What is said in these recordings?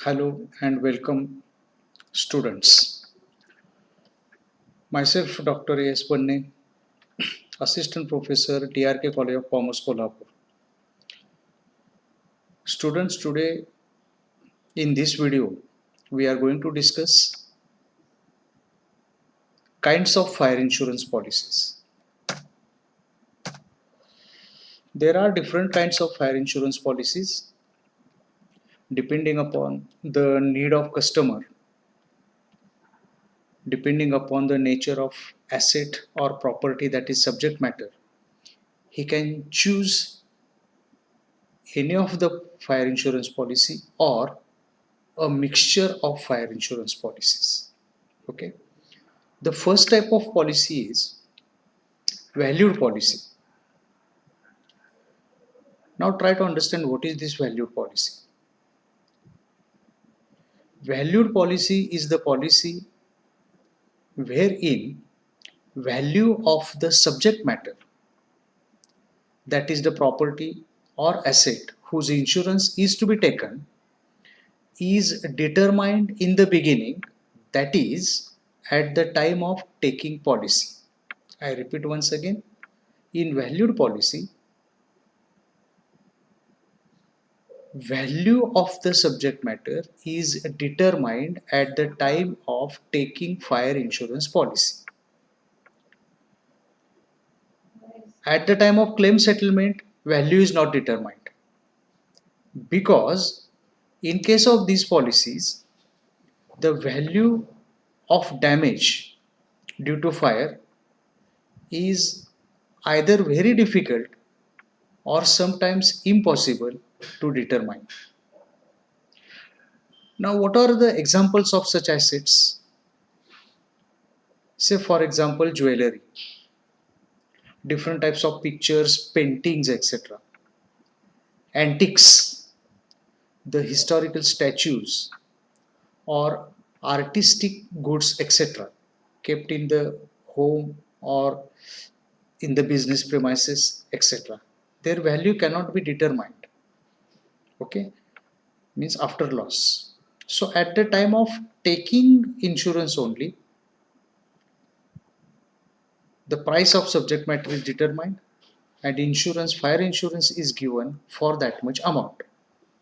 Hello and welcome, students. Myself, Dr. A.S. Banne, Assistant Professor, DRK College of Commerce, Kolhapur. Students, today in this video, we are going to discuss kinds of fire insurance policies. There are different kinds of fire insurance policies depending upon the need of customer, depending upon the nature of asset or property that is subject matter. He can choose any of the fire insurance policy or a mixture of fire insurance policies. Okay. The first type of policy is valued policy. Now try to understand what is this valued policy. Valued policy is the policy wherein value of the subject matter, that is the property or asset whose insurance is to be taken, is determined in the beginning, that is at the time of taking policy. I repeat once again, in valued policy, value of the subject matter is determined at the time of taking fire insurance policy. At the time of claim settlement, value is not determined because in case of these policies, the value of damage due to fire is either very difficult or sometimes impossible to determine. Now, what are the examples of such assets? Say, for example, jewelry, different types of pictures, paintings, etc. Antiques, the historical statues or artistic goods, etc., kept in the home or in the business premises, etc. Their value cannot be determined. Okay, means after loss. So at the time of taking insurance only, the price of subject matter is determined and insurance, fire insurance is given for that much amount.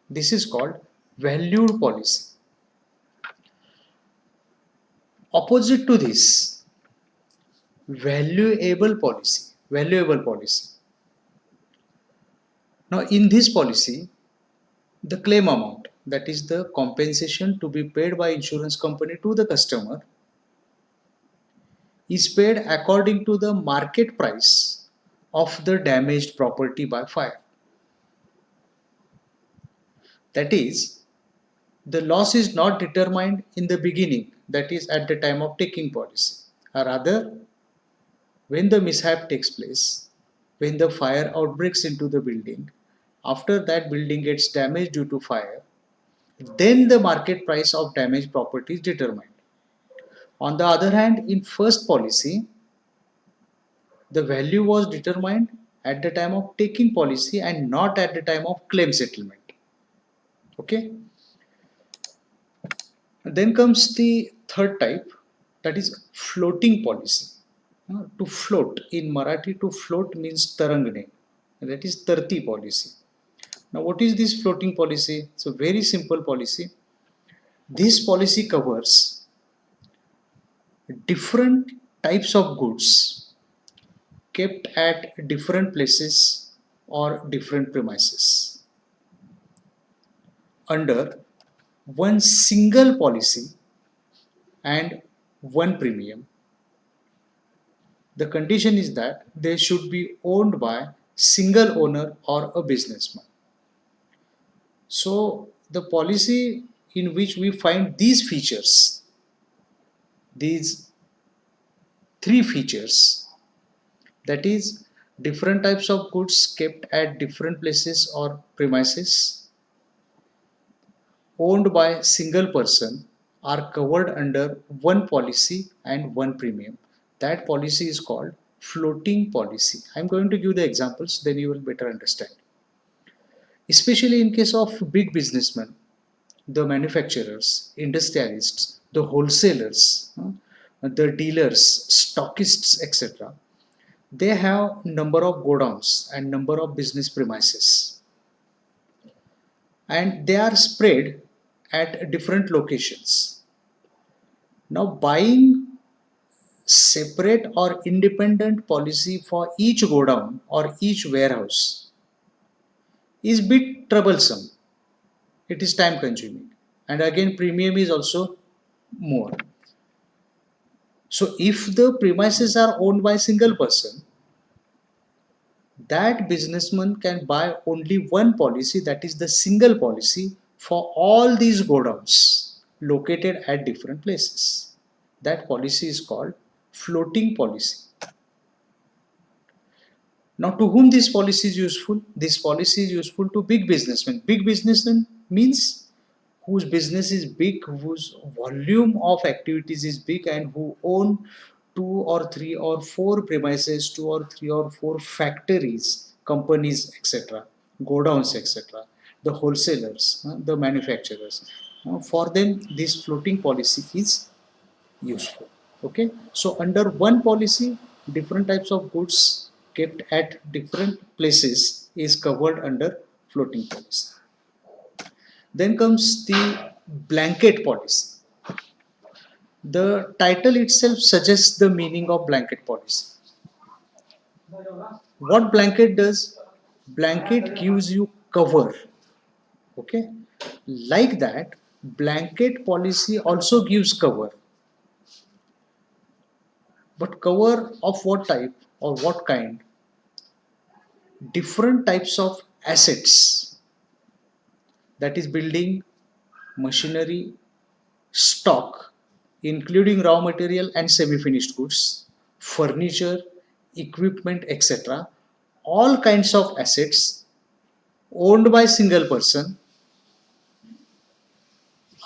This is called valued policy. Opposite to this, valuable policy. Valuable policy. Now, in this policy, the claim amount, that is the compensation to be paid by insurance company to the customer, is paid according to the market price of the damaged property by fire. That is, the loss is not determined in the beginning, that is at the time of taking policy. Rather, when the mishap takes place, when the fire outbreaks into the building, after that building gets damaged due to fire, then the market price of damaged property is determined. On the other hand, in first policy, the value was determined at the time of taking policy and not at the time of claim settlement. Okay. Then comes the third type, that is floating policy. To float, in Marathi, to float means tarangne, that is tarti policy. Now, what is this floating policy? It's a very simple policy. This policy covers different types of goods kept at different places or different premises under one single policy and one premium. The condition is that they should be owned by single owner or a businessman. So the policy in which we find these features, these three features, that is different types of goods kept at different places or premises, owned by single person, are covered under one policy and one premium. That policy is called floating policy. I'm going to give the examples, then you will better understand. Especially in case of big businessmen, the manufacturers, industrialists, the wholesalers, the dealers, stockists, etc. They have number of godowns and number of business premises, and they are spread at different locations. Now, buying separate or independent policy for each godown or each warehouse is bit troublesome. It is time consuming, and again premium is also more. So if the premises are owned by a single person, that businessman can buy only one policy, that is the single policy for all these godowns located at different places. That policy is called floating policy. Now, to whom this policy is useful? This policy is useful to big businessmen. Big businessmen means whose business is big, whose volume of activities is big, and who own two or three or four premises, two or three or four factories, companies, etc., godowns, etc., the wholesalers, the manufacturers. For them, this floating policy is useful. Okay, so under one policy, different types of goods kept at different places is covered under floating policy. Then comes the blanket policy. The title itself suggests the meaning of blanket policy. What blanket does? Blanket gives you cover. Okay, like that, blanket policy also gives cover. But cover of what type or what kind? Different types of assets, that is building, machinery, stock, including raw material and semi-finished goods, furniture, equipment, etc. All kinds of assets owned by single person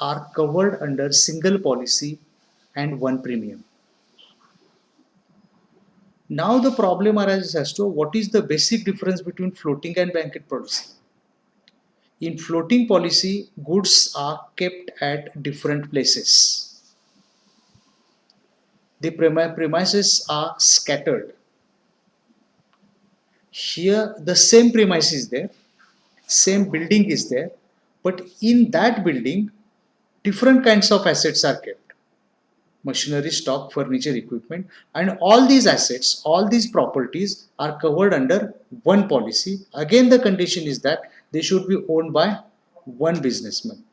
are covered under single policy and one premium. Now the problem arises as to what is the basic difference between floating and blanket policy. In floating policy, goods are kept at different places. The premises are scattered. Here, the same premise is there, same building is there, but in that building, different kinds of assets are kept: machinery, stock, furniture, equipment, and all these assets, all these properties are covered under one policy. Again, the condition is that they should be owned by one businessman.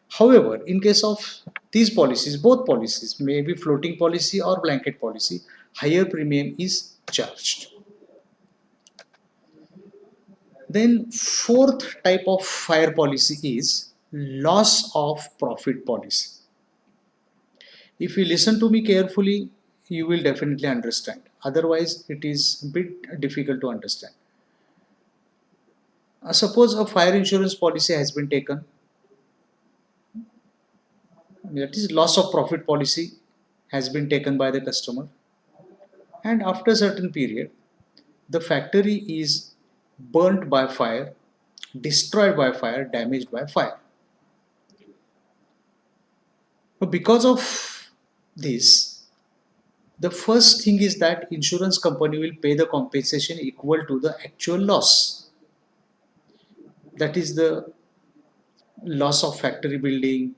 However, in case of these policies, both policies, maybe floating policy or blanket policy, higher premium is charged. Then fourth type of fire policy is loss of profit policy. If you listen to me carefully, you will definitely understand. Otherwise, it is a bit difficult to understand. Suppose a fire insurance policy has been taken, that is loss of profit policy has been taken by the customer, and after a certain period, the factory is burnt by fire, destroyed by fire, damaged by fire. Because of this, the first thing is that insurance company will pay the compensation equal to the actual loss. That is the loss of factory building,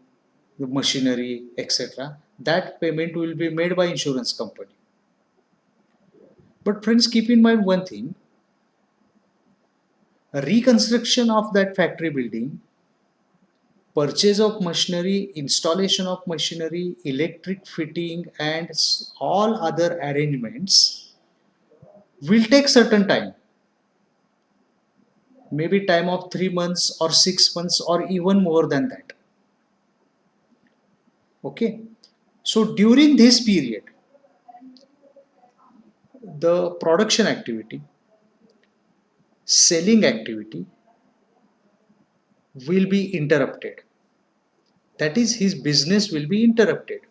the machinery, etc. That payment will be made by insurance company. But friends, keep in mind one thing: reconstruction of that factory building, purchase of machinery, installation of machinery, electric fitting, and all other arrangements will take certain time. Maybe time of 3 months or 6 months or even more than that. Okay. So during this period, the production activity, selling activity will be interrupted. That is, his business will be interrupted.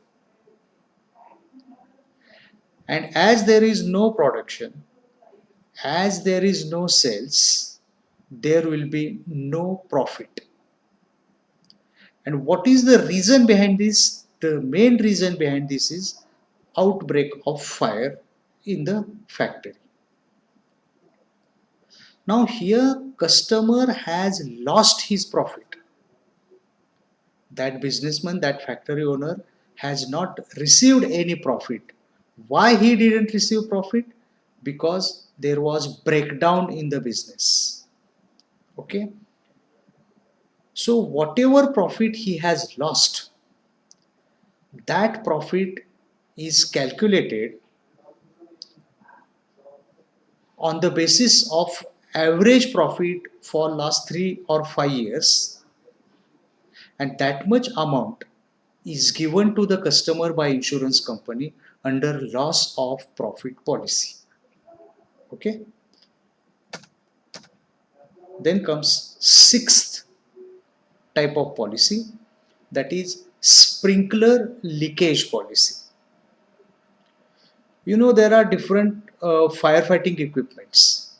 And as there is no production, as there is no sales, there will be no profit. And what is the reason behind this? The main reason behind this is outbreak of fire in the factory. Now here customer has lost his profit. That businessman, that factory owner has not received any profit. Why he didn't receive profit? Because there was breakdown in the business. Okay. So whatever profit he has lost, that profit is calculated on the basis of average profit for last 3 or 5 years, and that much amount is given to the customer by insurance company under loss of profit policy. Okay. Then comes sixth type of policy, that is sprinkler leakage policy. You know, there are different firefighting equipments,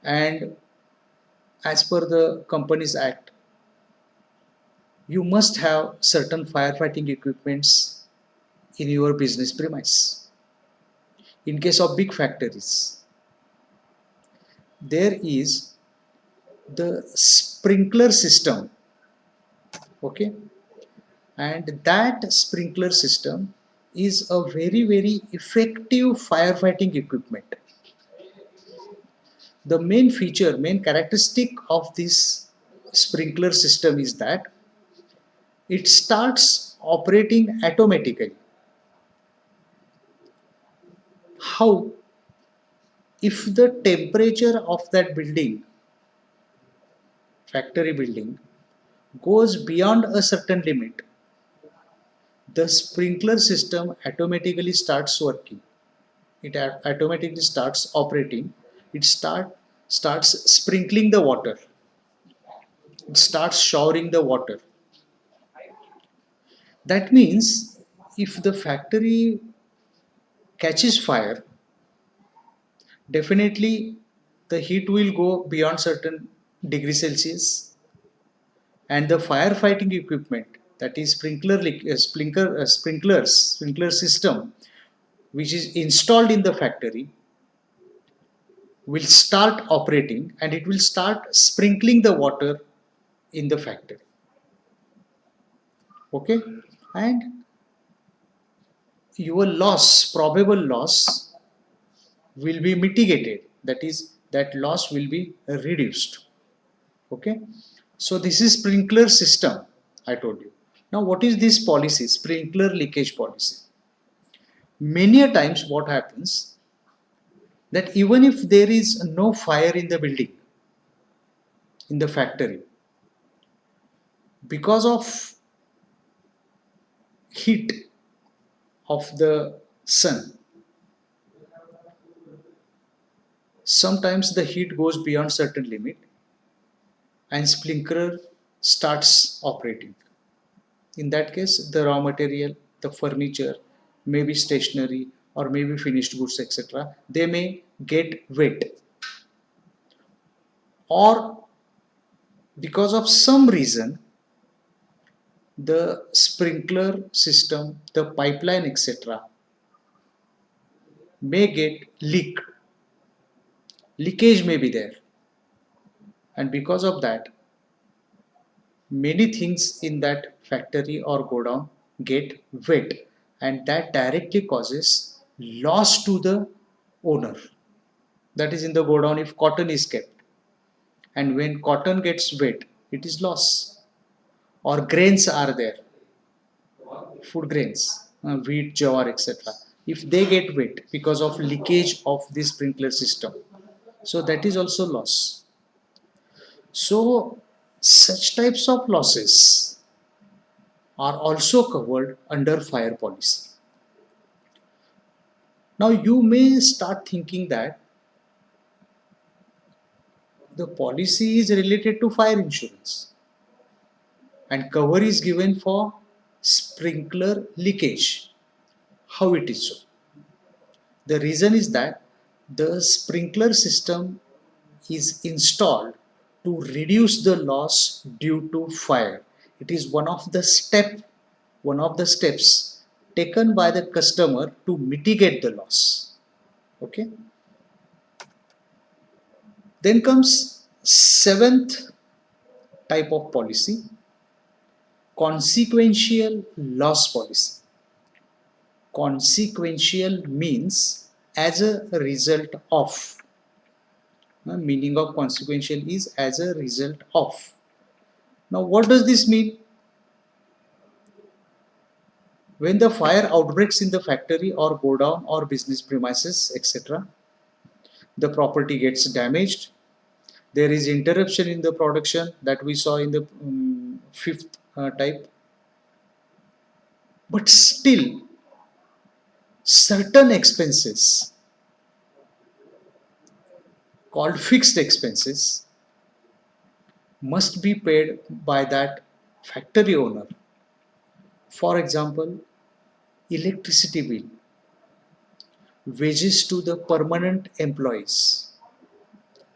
and as per the Companies Act, you must have certain firefighting equipments in your business premise. In case of big factories, there is the sprinkler system. Okay. And that sprinkler system is a very effective firefighting equipment. The main feature, main characteristic of this sprinkler system is that it starts operating automatically. How? If the temperature of that building, factory building, goes beyond a certain limit, the sprinkler system automatically starts working. It automatically starts operating. It starts sprinkling the water. It starts showering the water. That means if the factory catches fire, definitely the heat will go beyond certain degree Celsius, and the firefighting equipment, that is sprinkler system, which is installed in the factory, will start operating and it will start sprinkling the water in the factory. Okay. And your loss, probable loss, will be mitigated. That is, that loss will be reduced. Okay. So this is sprinkler system, I told you. Now what is this policy, sprinkler leakage policy? Many a times what happens, that even if there is no fire in the building, in the factory, because of heat of the sun, sometimes the heat goes beyond certain limit and sprinkler starts operating. In that case, the raw material, the furniture, maybe stationery or maybe finished goods, etc., they may get wet, or because of some reason the sprinkler system, the pipeline, etc., may get leaked. Leakage may be there, and because of that, many things in that factory or godown get wet, and that directly causes loss to the owner. That is, in the godown, if cotton is kept, and when cotton gets wet, it is loss. Or grains are there, food grains, wheat, jawar, etc., if they get wet because of leakage of this sprinkler system, so that is also loss. So such types of losses are also covered under fire policy. Now you may start thinking that the policy is related to fire insurance and cover is given for sprinkler leakage. How it is so? The reason is that the sprinkler system is installed to reduce the loss due to fire. It is one of the steps taken by the customer to mitigate the loss. Okay. Then comes seventh type of policy, consequential loss policy. Consequential means as a result of. The meaning of consequential is as a result of. Now, what does this mean? When the fire outbreaks in the factory or godown or business premises, etc., the property gets damaged. There is interruption in the production that we saw in the fifth type. But still, certain expenses called fixed expenses must be paid by that factory owner. For example, electricity bill, wages to the permanent employees,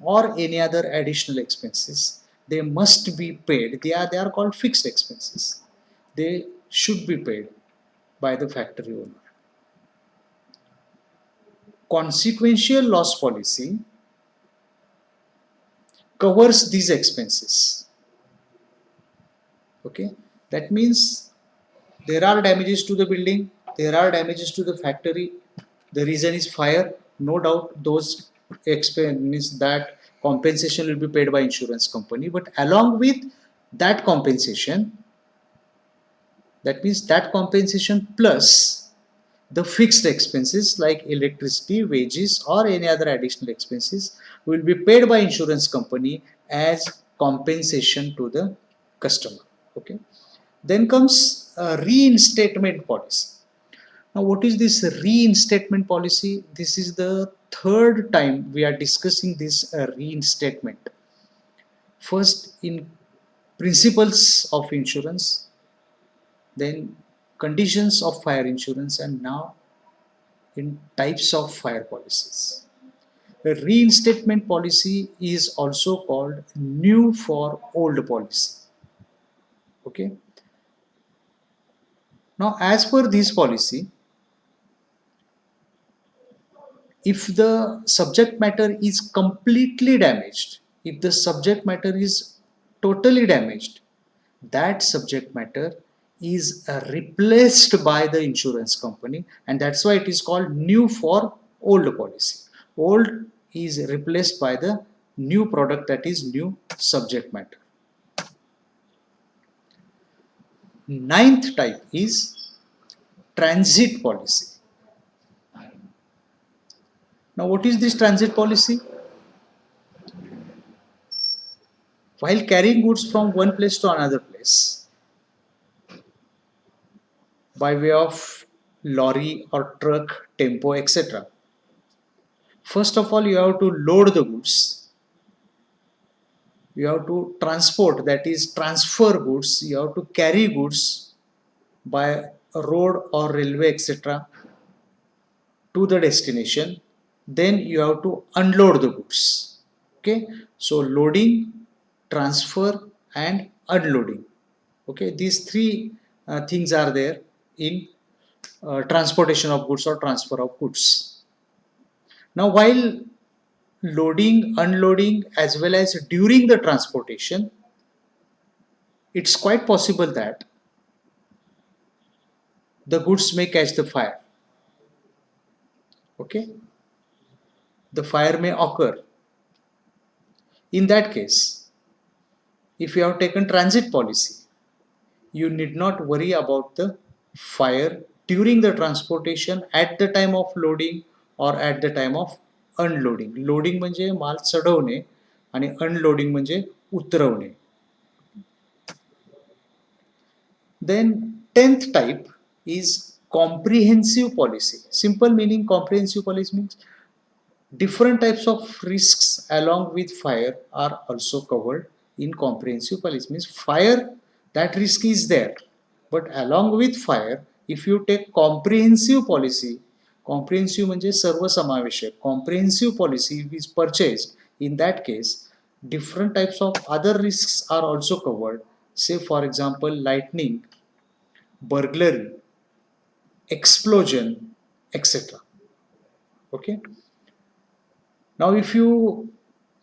or any other additional expenses, they must be paid. They are called fixed expenses. They should be paid by the factory owner. Consequential loss policy covers these expenses. Okay, that means there are damages to the building, there are damages to the factory. The reason is fire. No doubt, those expenses that compensation will be paid by insurance company. But along with that compensation, that means that compensation plus the fixed expenses like electricity, wages, or any other additional expenses will be paid by insurance company as compensation to the customer. Okay. Then comes reinstatement policy. Now, what is this reinstatement policy? This is the third time we are discussing this reinstatement. First, in principles of insurance, then conditions of fire insurance, and now in types of fire policies. The reinstatement policy is also called new for old policy. Okay. Now, as per this policy, if the subject matter is completely damaged, if the subject matter is totally damaged, that subject matter is replaced by the insurance company, and that's why it is called new for old policy. Old is replaced by the new product, that is new subject matter. Ninth type is transit policy. Now, what is this transit policy? While carrying goods from one place to another place by way of lorry or truck, tempo, etc. First of all, you have to load the goods. You have to transport, that is transfer goods. You have to carry goods by road or railway, etc. to the destination. Then you have to unload the goods. Okay, so loading, transfer, and unloading. Okay, these three things are there in transportation of goods or transfer of goods. Now, while loading, unloading, as well as during the transportation, it's quite possible that the goods may catch the fire. Okay, the fire may occur. In that case, if you have taken transit policy, you need not worry about the fire during the transportation at the time of loading or at the time of unloading. Loading म्हणजे माल चढवणे आणि unloading म्हणजे उतरवणे. Then 10th type is comprehensive policy. Simple meaning comprehensive policy means different types of risks along with fire are also covered in comprehensive policy. Means fire, that risk is there, but along with fire, if you take comprehensive policy, comprehensive म्हणजे सर्वसमावेशक, comprehensive policy is purchased, in that case different types of other risks are also covered, say for example lightning, burglary, explosion, etc. Okay. Now if you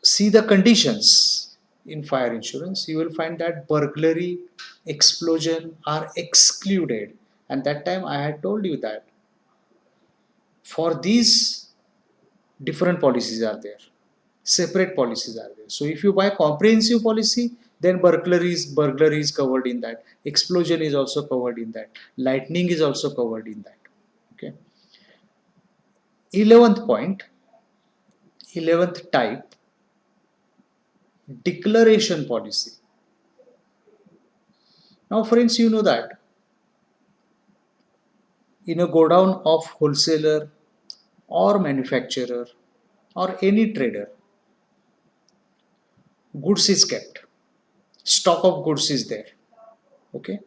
see the conditions in fire insurance, you will find that burglary, explosion are excluded. And that time I had told you that for these different policies are there, separate policies are there. So if you buy comprehensive policy, then burglary is covered in that, explosion is also covered in that, lightning is also covered in that. Okay. 11th point, 11th type, declaration policy. Now friends, you know that in a godown of wholesaler or manufacturer or any trader, goods is kept, stock of goods is there. Okay.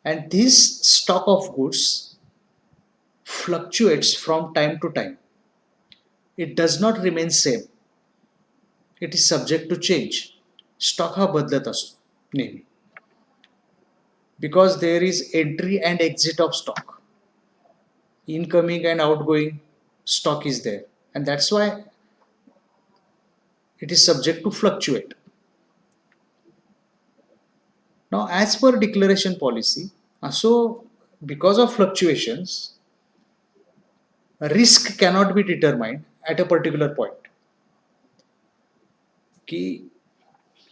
And this stock of goods fluctuates from time to time. It does not remain same. It is subject to change. Stock हा बदलत असतो नेहमी, because there is entry and exit of stock, incoming and outgoing stock is there, and that's why it is subject to fluctuate. Now as per declaration policy, so because of fluctuations, risk cannot be determined at a particular point. Ki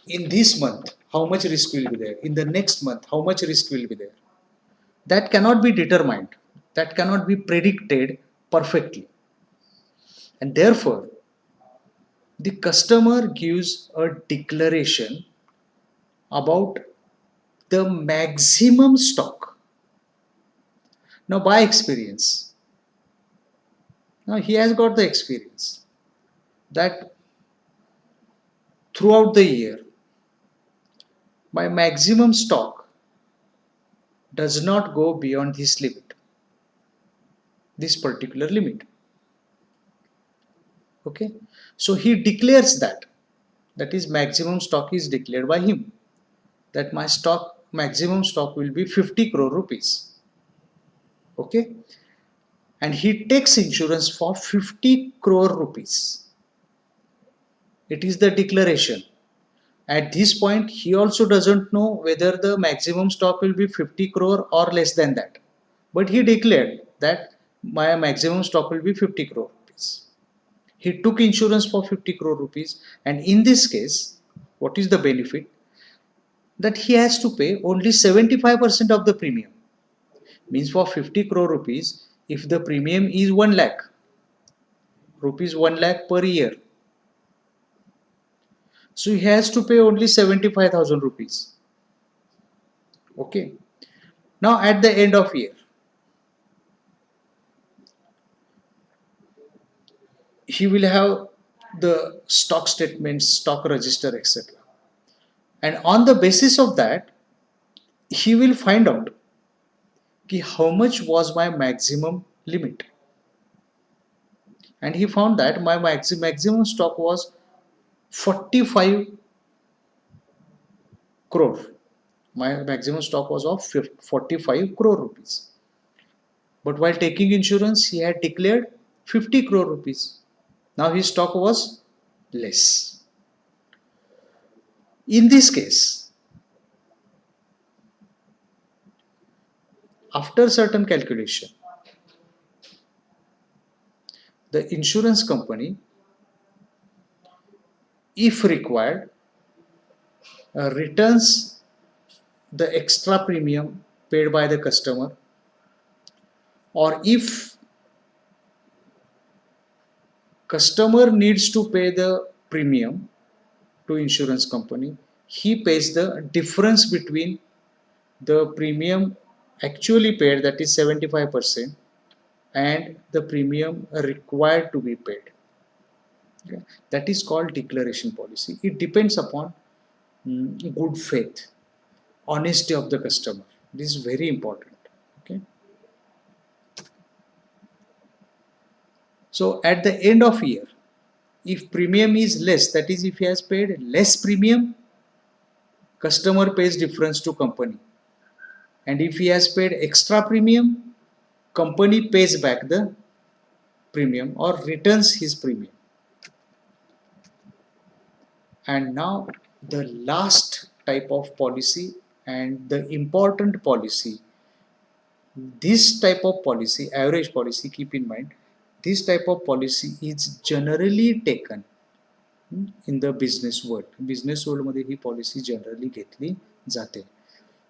in this month how much risk will be there, in the next month how much risk will be there, that cannot be determined, that cannot be predicted perfectly. And therefore the customer gives a declaration about the maximum stock. Now by experience, now he has got the experience that throughout the year my maximum stock does not go beyond this limit, this particular limit. Okay. So he declares that, that is maximum stock is declared by him, that my stock, maximum stock will be 50 crore rupees. Okay. And he takes insurance for 50 crore rupees. It is the declaration. At this point, he also doesn't know whether the maximum stock will be 50 crore or less than that. But he declared that my maximum stock will be 50 crore rupees. He took insurance for 50 crore rupees, and in this case, what is the benefit? That he has to pay only 75% of the premium. Means for 50 crore rupees, if the premium is 1 lakh, rupees 1 lakh per year, so he has to pay only 75,000 rupees. Okay. Now at the end of year, he will have the stock statements, stock register, etc. And on the basis of that, he will find out how much was my maximum limit. And he found that my maximum stock was 45 crore. My maximum stock was of 45 crore rupees. But while taking insurance, he had declared 50 crore rupees. Now his stock was less. In this case, after certain calculation, the insurance company, if required, returns the extra premium paid by the customer, or if customer needs to pay the premium to insurance company, he pays the difference between the premium actually paid, that is 75%, and the premium required to be paid. Okay. That is called declaration policy. It depends upon good faith, honesty of the customer. This is very important. Okay. So at the end of year, if premium is less, that is if he has paid less premium, customer pays difference to company, and if he has paid extra premium, company pays back the premium or returns his premium. And now the last type of policy and the important policy, this type of policy, average policy, keep in mind, this type of policy is generally taken in the business world. Business world मध्ये ही policy generally घेतली जाते.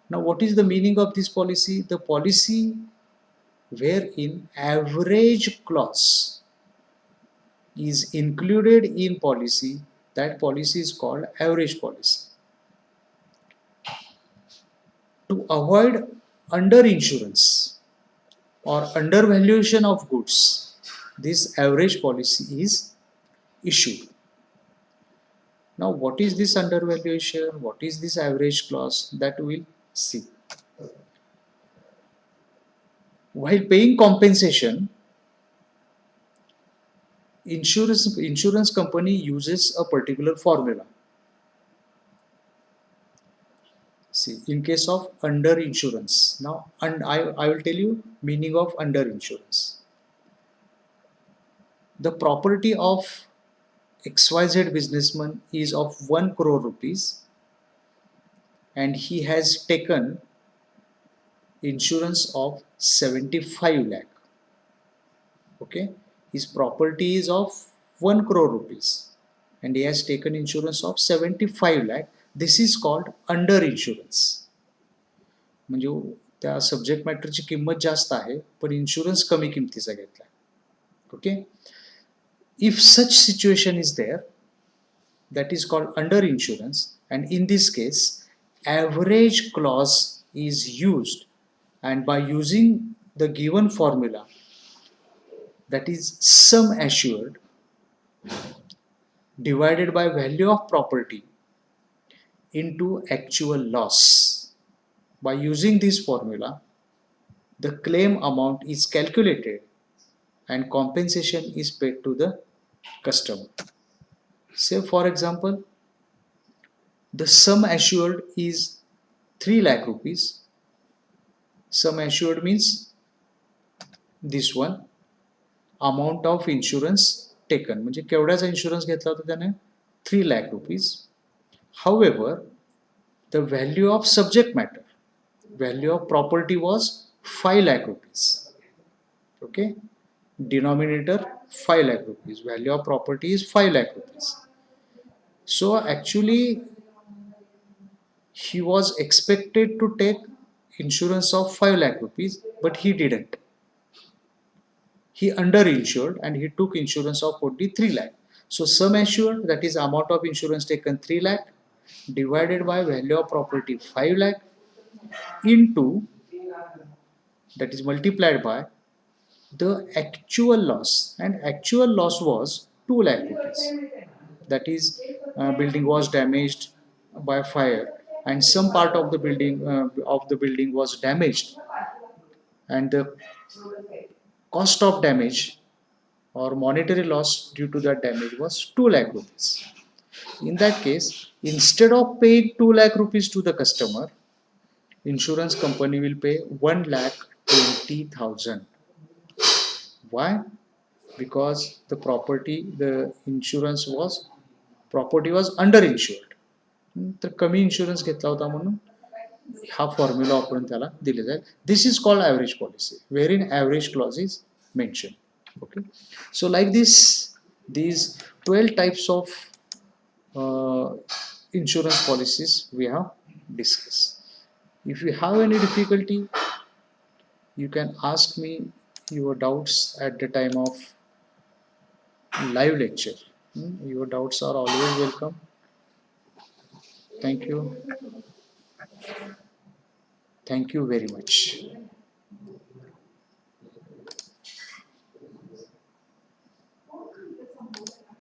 Now what is the meaning of this policy? The policy wherein average clause is included in policy, that policy is called average policy. To avoid underinsurance or undervaluation of goods, this average policy is issued. Now, what is this undervaluation? What is this average clause? That we'll see. While paying compensation, insurance company uses a particular formula. See, in case of underinsurance, now I will tell you meaning of underinsurance. The property of XYZ businessman is of 1 crore rupees and he has taken insurance of 75 lakh. Okay, his property is of 1 crore rupees and he has taken insurance of 75 lakh. This is called underinsurance. म्हणजे त्या subject मॅटरची किंमत जास्त आहे पण insurance कमी किमतीचा घेतला. Okay, if such situation is there, that is called underinsurance, and in this case average clause is used, and by using the given formula, that is sum assured divided by value of property into actual loss. By using this formula, the claim amount is calculated and compensation is paid to the customer. Say for example, the sum assured is 3 lakh rupees. Sum assured means this one, amount of insurance taken, म्हणजे केवढ्याचा insurance घेतला होता त्याने 3 lakh rupees. However, the value of subject matter, value of property was 5 lakh rupees. Okay, denominator 5 lakh rupees, value of property is 5 lakh rupees. So actually he was expected to take insurance of 5 lakh rupees, but he didn't. He underinsured and he took insurance of 43 lakh. So sum assured, that is amount of insurance taken 3 lakh divided by value of property 5 lakh into, that is multiplied by the actual loss, and actual loss was 2 lakh rupees. That is building was damaged by fire and some part of the building was damaged, and the cost of damage or monetary loss due to that damage was 2 lakh rupees. In that case, instead of paying 2 lakh rupees to the customer, insurance company will pay 1,20,000. Why? Because the property was underinsured. तर कमी insurance घेतला होता म्हणून हा formula वापरून त्याला दिले जाईल. This is called average policy, where in average clause is mention. Okay, so like this, these 12 types of insurance policies we have discussed. If you have any difficulty, you can ask me your doubts at the time of live lecture. Your doubts are always welcome. Thank you. Thank you very much.